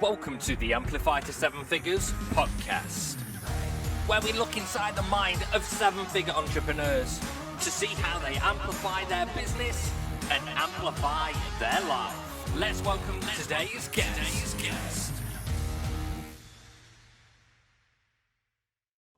Welcome to the Amplify to Seven Figures podcast, where we look inside the mind of seven-figure entrepreneurs to see how they amplify their business and amplify their life. Let's welcome today's guest.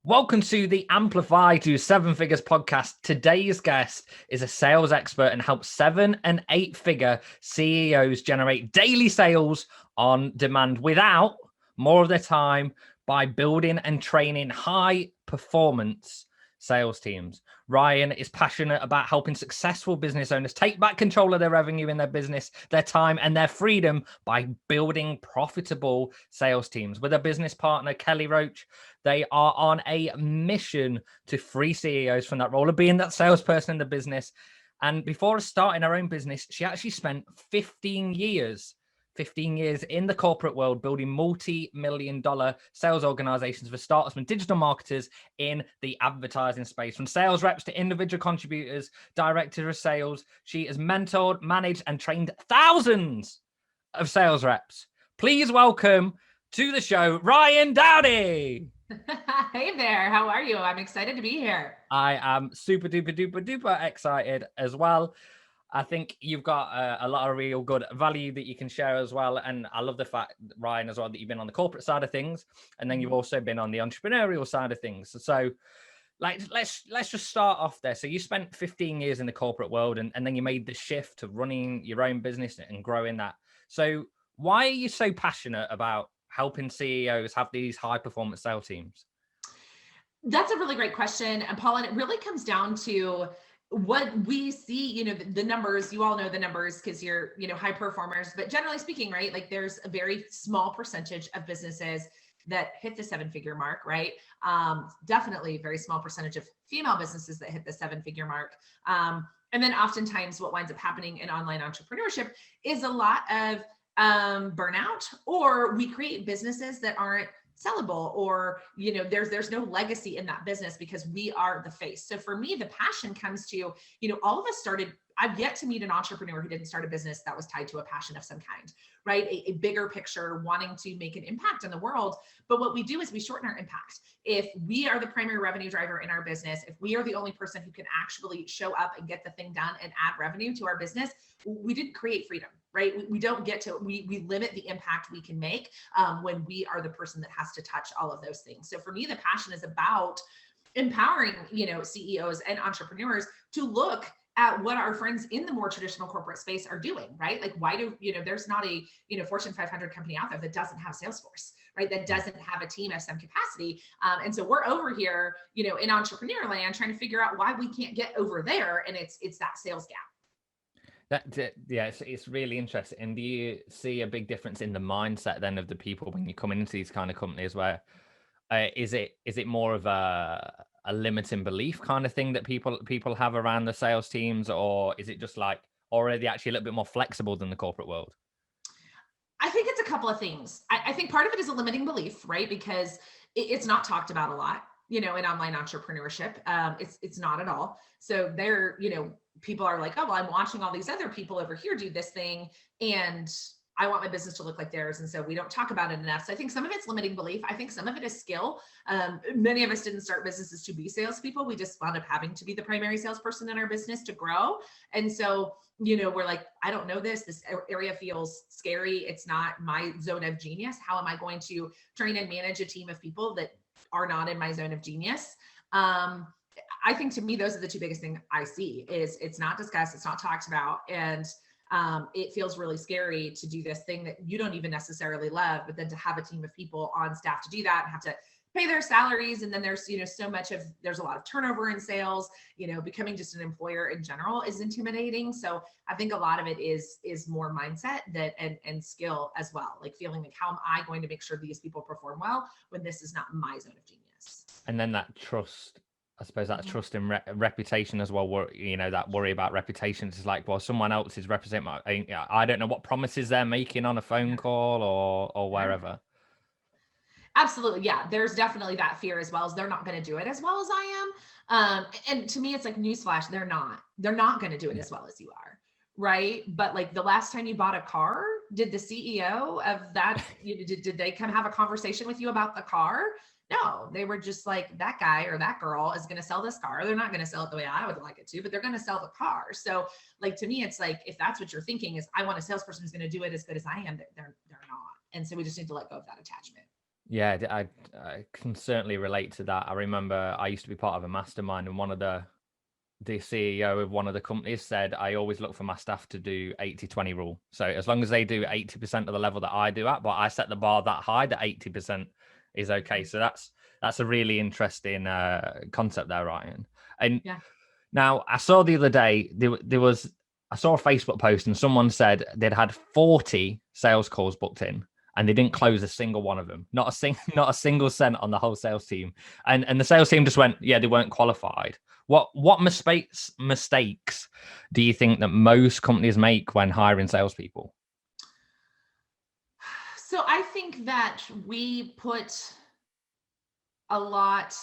Welcome to the Amplify to Seven Figures podcast. Today's guest is a sales expert and helps 7- and 8-figure CEOs generate daily sales on demand without more of their time by building and training high performance sales teams. Ryann is passionate about helping successful business owners take back control of their revenue in their business, their time, and their freedom by building profitable sales teams. With her business partner, Kelly Roach, they are on a mission to free CEOs from that role of being that salesperson in the business. And before starting her own business, she actually spent 15 years in the corporate world building multi-million-dollar sales organizations for startups and digital marketers in the advertising space. From sales reps to individual contributors, director of sales, she has mentored, managed, and trained thousands of sales reps. Please welcome to the show, Ryann Dowdy. Hey there, how are you? I'm excited to be here. I am super duper excited as well. I think you've got a lot of real good value that you can share as well. And I love the fact, Ryann, as well, that you've been on the corporate side of things. And then you've also been on the entrepreneurial side of things. So let's just start off there. So you spent 15 years in the corporate world and then you made the shift to running your own business and growing that. So why are you so passionate about helping CEOs have these high performance sales teams? That's a really great question, and Paul, and it really comes down to what we see, the numbers. You all know the numbers because you're, high performers, but generally speaking, right? Like there's a very small percentage of businesses that hit the 7-figure mark, right? Definitely a very small percentage of female businesses that hit the 7-figure mark. And then oftentimes what winds up happening in online entrepreneurship is a lot of burnout, or we create businesses that aren't sellable, or there's no legacy in that business because we are the face. So for me, the passion comes to, all of us started. I've yet to meet an entrepreneur who didn't start a business that was tied to a passion of some kind, right? A bigger picture, wanting to make an impact in the world. But what we do is we shorten our impact. If we are the primary revenue driver in our business, if we are the only person who can actually show up and get the thing done and add revenue to our business, we didn't create freedom, right? We don't get to, we limit the impact we can make when we are the person that has to touch all of those things. So for me, the passion is about empowering, CEOs and entrepreneurs to look at what our friends in the more traditional corporate space are doing, right? Like why do, there's not a, Fortune 500 company out there that doesn't have Salesforce, right? That doesn't have a team of some capacity. And so we're over here, in entrepreneur land trying to figure out why we can't get over there. And it's that sales gap. It's really interesting. And do you see a big difference in the mindset then of the people when you come into these kind of companies where is it more of a limiting belief kind of thing that people have around the sales teams, or is it just like, or are they actually a little bit more flexible than the corporate world? I think it's a couple of things. I think part of it is a limiting belief, right? Because it's not talked about a lot, in online entrepreneurship. It's not at all. So there, people are like, oh, well, I'm watching all these other people over here do this thing, and I want my business to look like theirs. And so we don't talk about it enough. So I think some of it's limiting belief. I think some of it is skill. Many of us didn't start businesses to be salespeople. We just wound up having to be the primary salesperson in our business to grow. And so, we're like, I don't know this area feels scary. It's not my zone of genius. How am I going to train and manage a team of people that are not in my zone of genius? I think to me, those are the two biggest things I see is it's not discussed. It's not talked about. And it feels really scary to do this thing that you don't even necessarily love, but then to have a team of people on staff to do that and have to pay their salaries. And then there's, there's a lot of turnover in sales, becoming just an employer in general is intimidating. So I think a lot of it is more mindset and skill as well. Like feeling like, how am I going to make sure these people perform well when this is not my zone of genius? And then that trust, I suppose that trust in reputation as well, that worry about reputation is like, well, someone else is representing I don't know what promises they're making on a phone call or wherever. Absolutely. Yeah. There's definitely that fear as well, as they're not going to do it as well as I am. And to me, it's like newsflash. They're not going to do it as well as you are. right? But like the last time you bought a car, did the CEO of that, did they come have a conversation with you about the car? No, they were just like, that guy or that girl is going to sell this car. They're not going to sell it the way I would like it to, but they're going to sell the car. So like, to me, it's like, if that's what you're thinking is I want a salesperson who's going to do it as good as I am, they're not. And so we just need to let go of that attachment. Yeah, I can certainly relate to that. I remember I used to be part of a mastermind, and one of the CEO of one of the companies said, I always look for my staff to do 80-20 rule. So as long as they do 80% of the level that I do at, but I set the bar that high, that 80% is okay. So that's a really interesting concept there, Ryan. And Yeah. now I saw the other day, I saw a Facebook post and someone said they'd had 40 sales calls booked in and they didn't close a single one of them. Not a single cent on the whole sales team. And the sales team just went, yeah, they weren't qualified. What mistakes do you think that most companies make when hiring salespeople? So I think that we put a lot,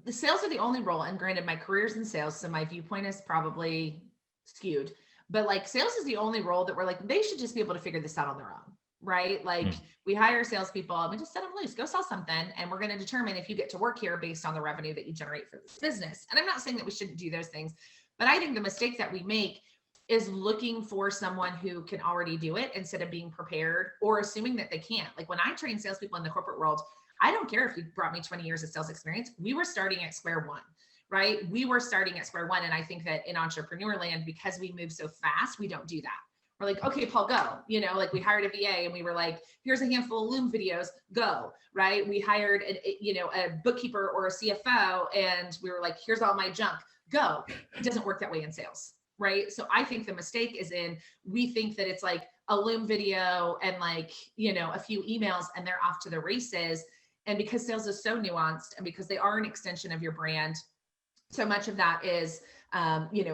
the sales are the only role, and granted my career's in sales, so my viewpoint is probably skewed, but like sales is the only role that we're like, they should just be able to figure this out on their own, right? Like we hire salespeople and we just set them loose, go sell something, and we're going to determine if you get to work here based on the revenue that you generate for this business. And I'm not saying that we shouldn't do those things, but I think the mistake that we make is looking for someone who can already do it instead of being prepared or assuming that they can't. Like when I train salespeople in the corporate world, I don't care if you brought me 20 years of sales experience. We were starting at square one, right? We were starting at square one. And I think that in entrepreneur land, because we move so fast, we don't do that. We're like, okay, Paul, go. Like we hired a VA and we were like, here's a handful of Loom videos, go, right? We hired a bookkeeper or a CFO and we were like, here's all my junk, go. It doesn't work that way in sales, right? So I think the mistake is we think that it's like a Loom video and like, a few emails and they're off to the races. And because sales is so nuanced and because they are an extension of your brand, so much of that is,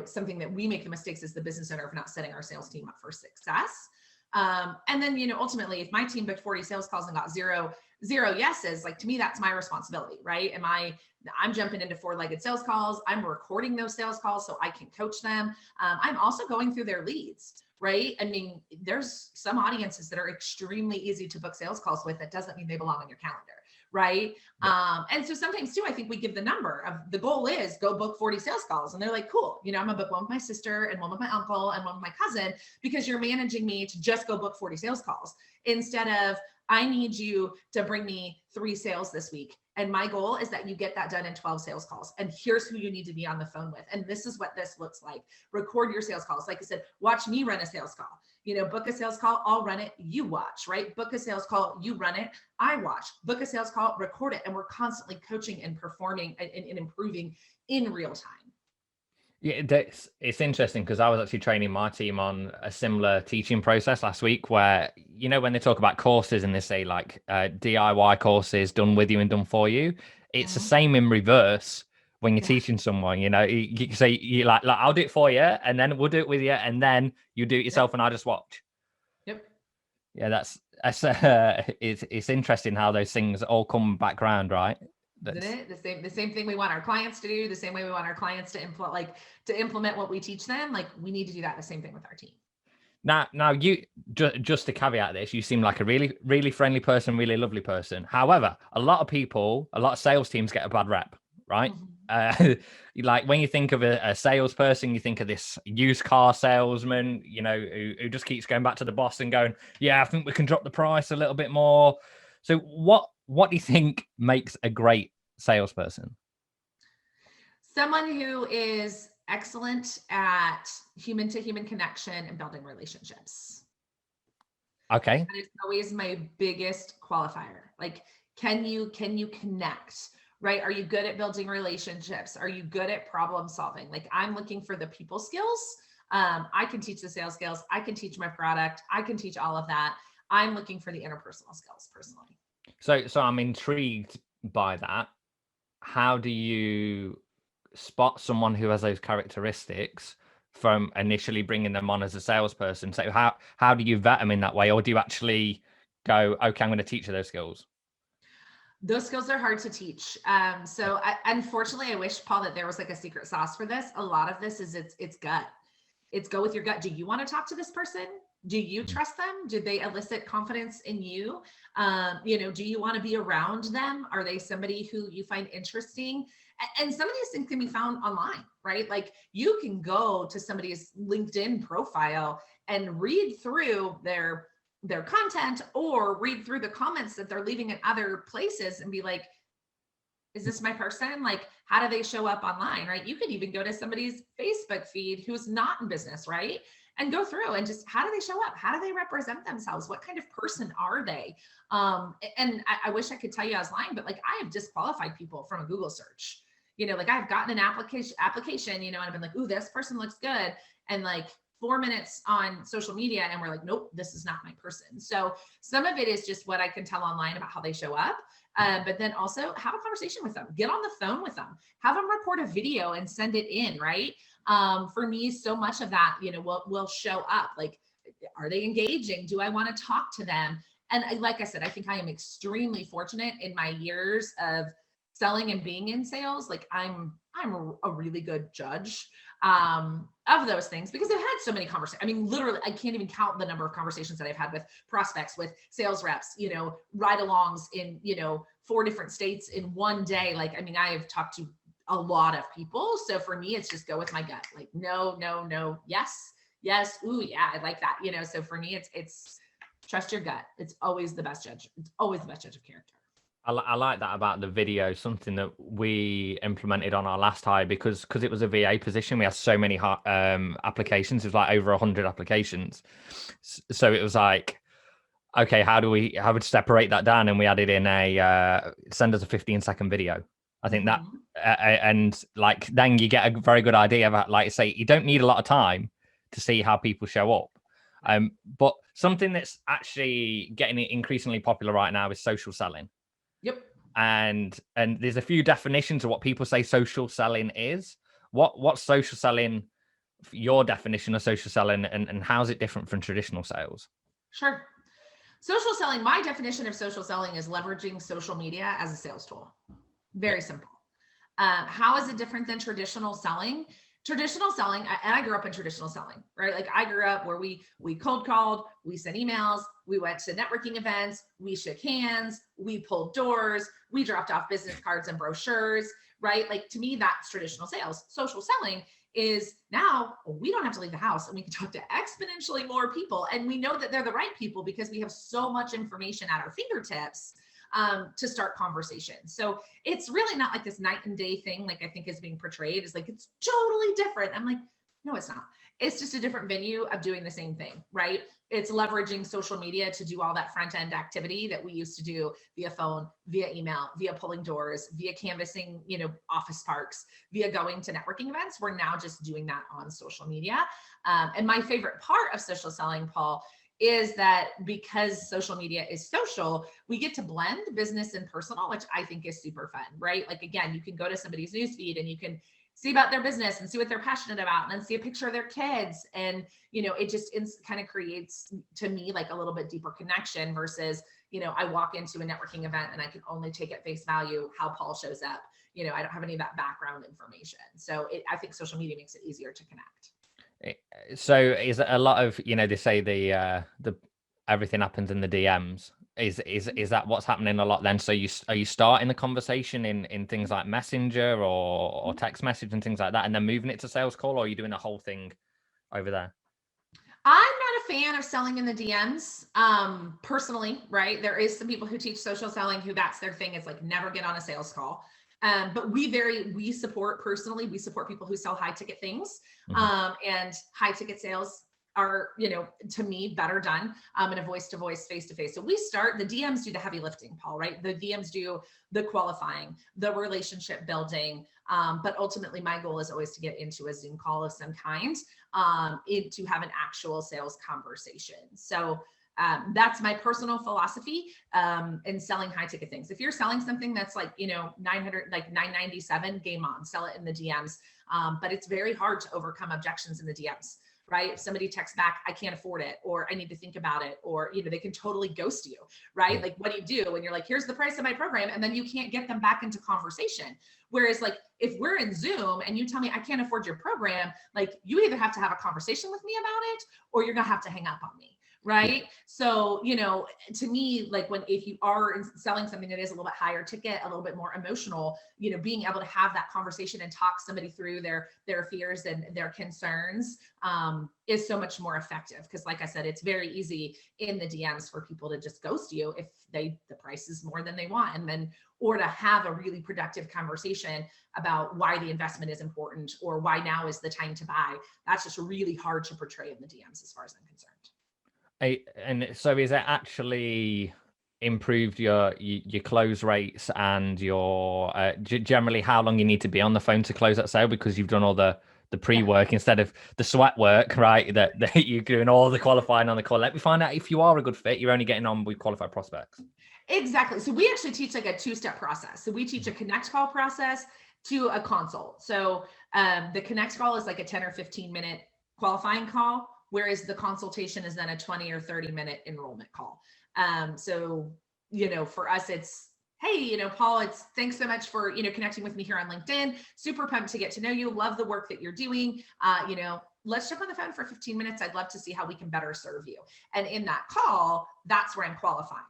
something that we make the mistakes as the business owner of not setting our sales team up for success. And then, ultimately, if my team booked 40 sales calls and got zero yeses, like to me, that's my responsibility, right? I'm jumping into 4-legged sales calls. I'm recording those sales calls so I can coach them. I'm also going through their leads, right? I mean, there's some audiences that are extremely easy to book sales calls with. That doesn't mean they belong on your calendar. Right. And so sometimes too, I think we give the number of the goal is go book 40 sales calls. And they're like, cool, I'm gonna book one with my sister and one with my uncle and one with my cousin, because you're managing me to just go book 40 sales calls instead of I need you to bring me 3 sales this week. And my goal is that you get that done in 12 sales calls. And here's who you need to be on the phone with. And this is what this looks like. Record your sales calls. Like I said, watch me run a sales call. Book a sales call, I'll run it, you watch, right? Book a sales call, you run it, I watch. Book a sales call, record it. And we're constantly coaching and performing and improving in real time. Yeah, it's interesting because I was actually training my team on a similar teaching process last week where, when they talk about courses and they say like DIY courses done with you and done for you, it's the same in reverse when you're teaching someone. You say you like I'll do it for you and then we'll do it with you and then you do it yourself and I just watch. Yep. Yeah, that's it's interesting how those things all come back around, right? Isn't it? The same thing we want our clients to do, the same way we want our clients to implement what we teach them. Like we need to do that the same thing with our team. Now you just to caveat this, you seem like a really, really friendly person, really lovely person. However, a lot of sales teams get a bad rep, right? Like when you think of a salesperson, you think of this used car salesman, who just keeps going back to the boss and going, yeah, I think we can drop the price a little bit more. So what do you think makes a great salesperson? Someone who is excellent at human to human connection and building relationships. Okay. And it's always my biggest qualifier. Like, can you connect, right? Are you good at building relationships? Are you good at problem solving? Like I'm looking for the people skills. I can teach the sales skills. I can teach my product. I can teach all of that. I'm looking for the interpersonal skills personally. So I'm intrigued by that. How do you spot someone who has those characteristics from initially bringing them on as a salesperson? So how do you vet them in that way? Or do you actually go, okay, I'm going to teach you those skills? Those skills are hard to teach. Unfortunately, I wish, Paul, that there was like a secret sauce for this. A lot of this is it's gut. It's go with your gut. Do you want to talk to this person? Do you trust them? Do they elicit confidence in you? Do you want to be around them? Are they somebody who you find interesting? And some of these things can be found online, right? Like you can go to somebody's LinkedIn profile and read through their content or read through the comments that they're leaving in other places and be like, is this my person? Like, how do they show up online, right? You could even go to somebody's Facebook feed who's not in business, right? And go through and just, how do they show up? How do they represent themselves? What kind of person are they? And I wish I could tell you I was lying, but like I have disqualified people from a Google search. Like I've gotten an application, and I've been like, ooh, this person looks good. And like 4 minutes on social media and we're like, nope, this is not my person. So some of it is just what I can tell online about how they show up. But then also have a conversation with them, get on the phone with them, have them record a video and send it in, right? For me, so much of that, will show up. Like, are they engaging? Do I want to talk to them? And like I said, I think I am extremely fortunate in my years of selling and being in sales. Like I'm a really good judge of those things because I've had so many conversations. I mean, literally, I can't even count the number of conversations that I've had with prospects, with sales reps, ride-alongs in, 4 different states in one day. Like, I mean, I have talked to a lot of people. So for me, it's just go with my gut. Like, no, yes. Ooh, yeah, I like that. So for me, it's trust your gut. It's always the best judge. It's always the best judge of character. I like that about the video, something that we implemented on our last hire because it was a VA position. We had so many applications. It was like over 100 applications. So it was like, okay, how would separate that down? And we added in send us a 15-second video. I think that, and like, then you get a very good idea about, like, say, you don't need a lot of time to see how people show up. But something that's actually getting increasingly popular right now is social selling. Yep. And there's a few definitions of what people say social selling is. What's social selling, your definition of social selling, and how is it different from traditional sales? Sure. Social selling, my definition of social selling is leveraging social media as a sales tool. Very simple. How is it different than traditional selling? Traditional selling, and I grew up in traditional selling, right? Like I grew up where we cold called, we sent emails, we went to networking events, we shook hands, we pulled doors, we dropped off business cards and brochures, right? Like to me, that's traditional sales. Social selling is now we don't have to leave the house and we can talk to exponentially more people. And we know that they're the right people because we have so much information at our fingertips to start conversations. So it's really not like this night and day thing, like I think is being portrayed. It's like, it's totally different. I'm like, no, it's not. It's just a different venue of doing the same thing, right? It's leveraging social media to do all that front end activity that we used to do via phone, via email, via pulling doors, via canvassing, office parks, via going to networking events. We're now just doing that on social media. And my favorite part of social selling, Paul, is that because social media is social, we get to blend business and personal, which I think is super fun, right? Like, again, you can go to somebody's newsfeed and you can see about their business and see what they're passionate about and then see a picture of their kids. And, it just kind of creates, to me, like a little bit deeper connection versus, I walk into a networking event and I can only take at face value how Paul shows up. I don't have any of that background information. So I think social media makes it easier to connect. So is it a lot of, they say the everything happens in the DMs. Is that what's happening a lot then? So are you starting the conversation in things like Messenger or text message and things like that, and then moving it to sales call, or are you doing a whole thing over there? I'm not a fan of selling in the DMs, personally, right? There is some people who teach social selling who that's their thing. It's like, never get on a sales call. But we support people who sell high ticket things, and high ticket sales are, to me, better done in a voice-to-voice, face-to-face. So the DMs do the heavy lifting, Paul, right? The DMs do the qualifying, the relationship building. But ultimately my goal is always to get into a Zoom call of some kind, to have an actual sales conversation. So that's my personal philosophy in selling high ticket things. If you're selling something that's like, 900, like 997, game on, sell it in the DMs. But it's very hard to overcome objections in the DMs. right? If somebody texts back, I can't afford it, or I need to think about it, or, they can totally ghost you, right? Like, what do you do when you're like, here's the price of my program, and then you can't get them back into conversation? Whereas like, if we're in Zoom and you tell me I can't afford your program, like, you either have to have a conversation with me about it, or you're gonna have to hang up on me. Right. So, to me, like, if you are selling something that is a little bit higher ticket, a little bit more emotional, being able to have that conversation and talk somebody through their fears and their concerns is so much more effective. Because like I said, it's very easy in the DMs for people to just ghost you if the price is more than they want. And then, or to have a really productive conversation about why the investment is important or why now is the time to buy. That's just really hard to portray in the DMs as far as I'm concerned. And so is it actually improved your close rates and your generally how long you need to be on the phone to close that sale, because you've done all the pre-work instead of the sweat work, right? That you're doing all the qualifying on the call. Let me find out if you are a good fit. You're only getting on with qualified prospects. Exactly. So we actually teach like a 2-step process. So we teach a connect call process to a consult. So the connect call is like a 10 or 15 minute qualifying call, whereas the consultation is then a 20 or 30 minute enrollment call. So, for us, it's, hey, Paul, thanks so much for, connecting with me here on LinkedIn. Super pumped to get to know you. Love the work that you're doing. Let's jump on the phone for 15 minutes. I'd love to see how we can better serve you. And in that call, that's where I'm qualifying.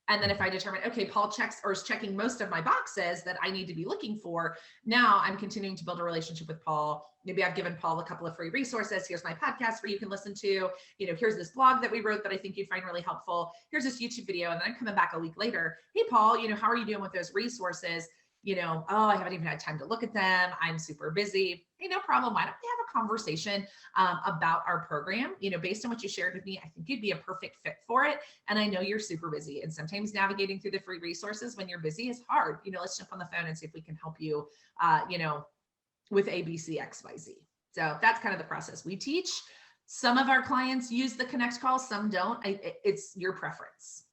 And then if I determine, okay, Paul is checking most of my boxes that I need to be looking for, now I'm continuing to build a relationship with Paul. Maybe I've given Paul a couple of free resources. Here's my podcast where you can listen to, here's this blog that we wrote that I think you'd find really helpful. Here's this YouTube video. And then I'm coming back a week later. Hey, Paul, how are you doing with those resources? Oh, I haven't even had time to look at them. I'm super busy. Hey, no problem. Why don't we have a conversation about our program? Based on what you shared with me, I think you'd be a perfect fit for it. And I know you're super busy. And sometimes navigating through the free resources when you're busy is hard. Let's jump on the phone and see if we can help you, with ABC, XYZ. So that's kind of the process we teach. Some of our clients use the connect call, some don't. It's your preference.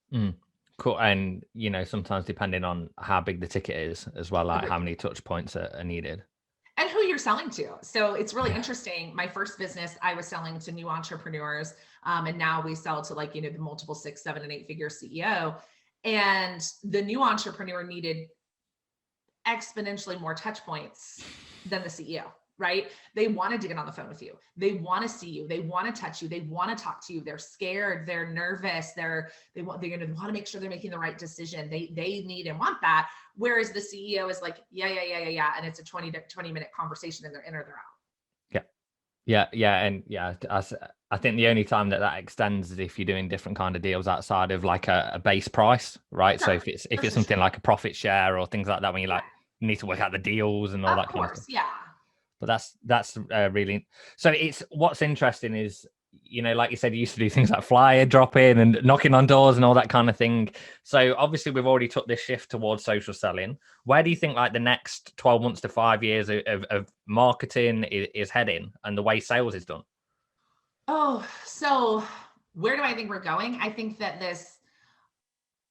Cool. And, sometimes depending on how big the ticket is as well, like how many touch points are needed. And who you're selling to. So it's really interesting. My first business, I was selling to new entrepreneurs. And now we sell to the multiple 6, 7, and 8 figure CEO. And the new entrepreneur needed exponentially more touch points than the CEO, right? They wanted to get on the phone with you. They want to see you. They want to touch you. They want to talk to you. They're scared. They're nervous. They're going to want to make sure they're making the right decision. They need and want that. Whereas the CEO is like, yeah. And it's a 20 minute conversation and they're in or they're out. Yeah. And I think the only time that extends is if you're doing different kind of deals outside of like a base price, right? Sure. So if it's something like a profit share or things like that, when you you need to work out the deals and all that kind of stuff. Yeah. But that's really, so it's, what's interesting is, like you said, you used to do things like flyer dropping and knocking on doors and all that kind of thing. So obviously we've already took this shift towards social selling. Where do you think like the next 12 months to 5 years of marketing is heading and the way sales is done? Oh, so where do I think we're going? I think that this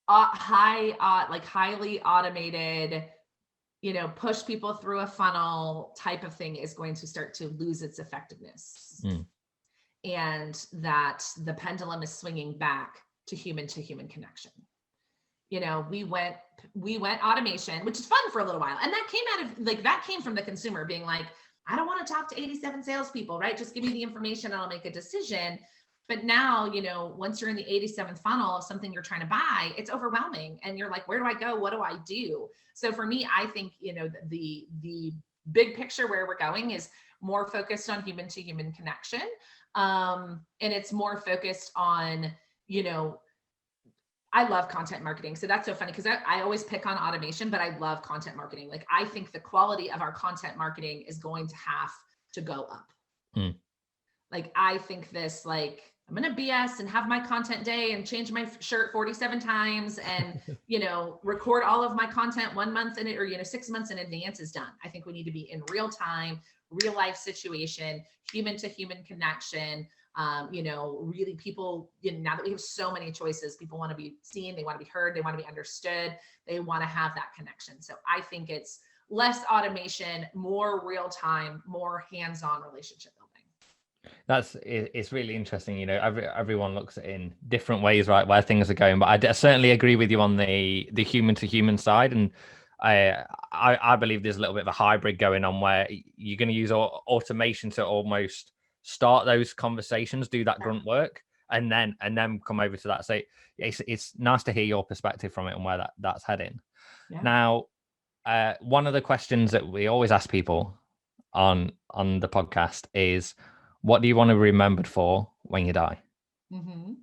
highly automated, push people through a funnel type of thing is going to start to lose its effectiveness. And that the pendulum is swinging back to human connection. We went automation, which is fun for a little while. And that came from the consumer being like, I don't want to talk to 87 salespeople, right? Just give me the information and I'll make a decision. But now, once you're in the 87th funnel of something you're trying to buy, it's overwhelming. And you're like, where do I go? What do I do? So for me, I think, the big picture where we're going is more focused on human to human connection. And it's more focused on, I love content marketing. So that's so funny because I always pick on automation, but I love content marketing. Like, I think the quality of our content marketing is going to have to go up. Like, I think this, I'm going to BS and have my content day and change my shirt 47 times and, record all of my content 1 month in it, or, 6 months in advance is done. I think we need to be in real time, real life situation, human to human connection. Really people, now that we have so many choices, people want to be seen, they want to be heard, they want to be understood, they want to have that connection. So I think it's less automation, more real time, more hands-on relationship building. It's really interesting. Everyone looks at it in different ways, right, where things are going. But I certainly agree with you on the human to human side, and I believe there's a little bit of a hybrid going on where you're going to use automation to almost start those conversations, do that grunt work, and then come over to that. So it's nice to hear your perspective from it and where that's heading. Yeah. Now, one of the questions that we always ask people on the podcast is, what do you want to be remembered for when you die? Mm-hmm.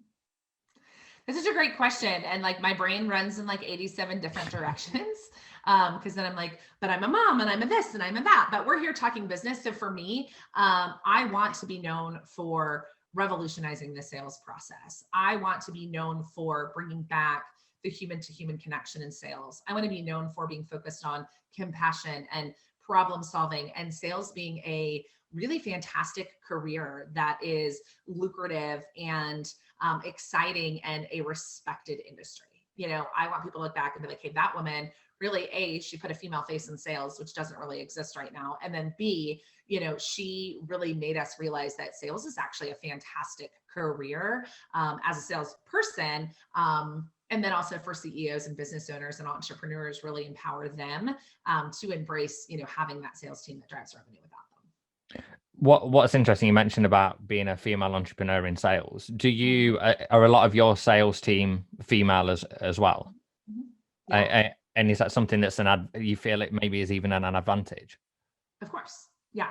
This is a great question. And like my brain runs in like 87 different directions. Because then I'm like, but I'm a mom and I'm a this and I'm a that, but we're here talking business. So for me, I want to be known for revolutionizing the sales process. I want to be known for bringing back the human to human connection in sales. I want to be known for being focused on compassion and problem solving, and sales being a really fantastic career that is lucrative and exciting and a respected industry. I want people to look back and be like, hey, that woman really, A, she put a female face in sales, which doesn't really exist right now. And then B, she really made us realize that sales is actually a fantastic career as a salesperson. And then also for CEOs and business owners and entrepreneurs, really empower them to embrace, having that sales team that drives revenue without them. What's interesting, you mentioned about being a female entrepreneur in sales. Do you are a lot of your sales team female as well? Yeah. And is that something that's you feel it maybe is even an advantage? Of course. Yeah.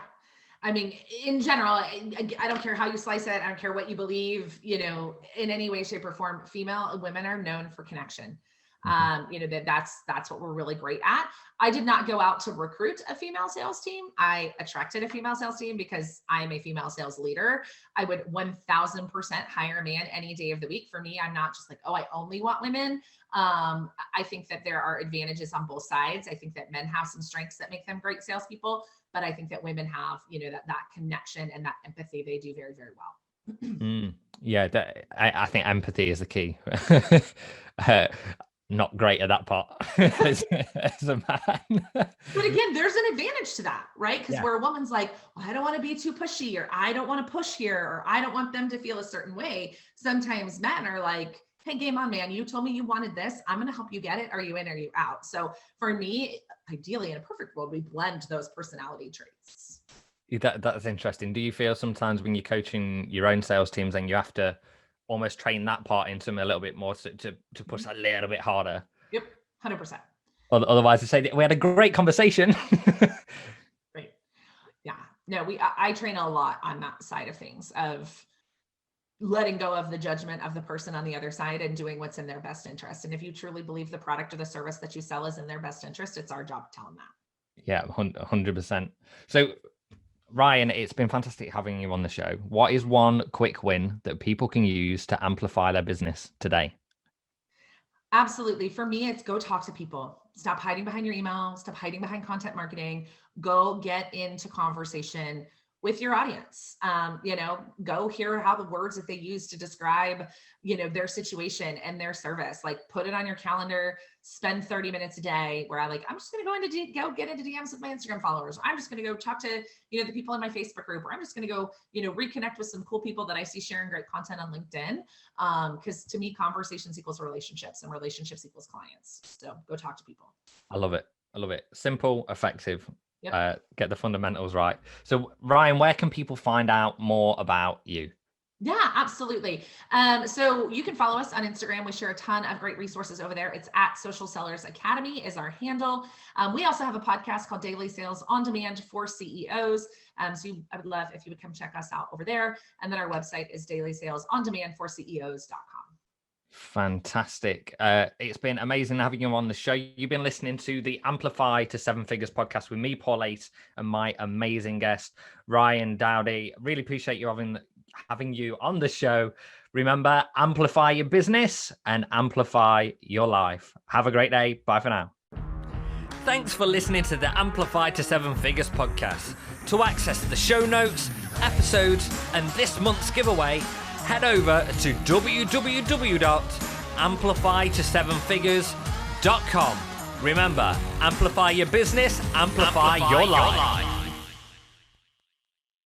I mean, in general, I don't care how you slice it. I don't care what you believe, in any way, shape, or form. Women are known for connection. That's what we're really great at. I did not go out to recruit a female sales team. I attracted a female sales team because I'm a female sales leader. I would 1000% hire a man any day of the week. For me, I'm not just like, oh, I only want women. I think that there are advantages on both sides. I think that men have some strengths that make them great salespeople, but I think that women have, that connection and that empathy. They do very, very well. Yeah, I think empathy is the key. Not great at that part as a man. But again, there's an advantage to that, right? Because where a woman's like, well, I don't want to be too pushy, or I don't want to push here, or I don't want them to feel a certain way. Sometimes men are like, hey, game on, man. You told me you wanted this. I'm going to help you get it. Are you in? Are you out? So for me, ideally, in a perfect world, we blend those personality traits. That's interesting. Do you feel sometimes when you're coaching your own sales teams and you have to almost train that part into them a little bit more to push that a little bit harder? Yep, 100%. Otherwise, they say we had a great conversation. Right. Yeah. No, I train a lot on that side of things, of letting go of the judgment of the person on the other side and doing what's in their best interest. And if you truly believe the product or the service that you sell is in their best interest, it's our job to tell them that. Yeah, 100%. So, Ryann, it's been fantastic having you on the show. What is one quick win that people can use to amplify their business today? Absolutely. For me, it's go talk to people. Stop hiding behind your email. Stop hiding behind content marketing. Go get into conversation with your audience. Go hear how the words that they use to describe, their situation and their service, like put it on your calendar, spend 30 minutes a day where I'm just going to go get into DMs with my Instagram followers. Or I'm just going to go talk to, the people in my Facebook group, or I'm just going to go, reconnect with some cool people that I see sharing great content on LinkedIn. Because to me, conversations equals relationships and relationships equals clients. So go talk to people. I love it. Simple, effective. Yep. Get the fundamentals right. So Ryann, where can people find out more about you? Yeah, absolutely. So you can follow us on Instagram. We share a ton of great resources over there. It's at Social Sellers Academy is our handle. We also have a podcast called Daily Sales on Demand for CEOs. I would love if you would come check us out over there. And then our website is dailysalesondemandforceos.com. Fantastic. It's been amazing having you on the show. You've been listening to the Amplify to Seven Figures podcast with me, Paul Ace, and my amazing guest, Ryann Dowdy. Really appreciate you having you on the show. Remember, amplify your business and amplify your life. Have a great day. Bye for now. Thanks for listening to the Amplify to Seven Figures podcast. To access the show notes, episodes, and this month's giveaway, head over to www.amplifyto7figures.com. Remember, amplify your business, amplify your life.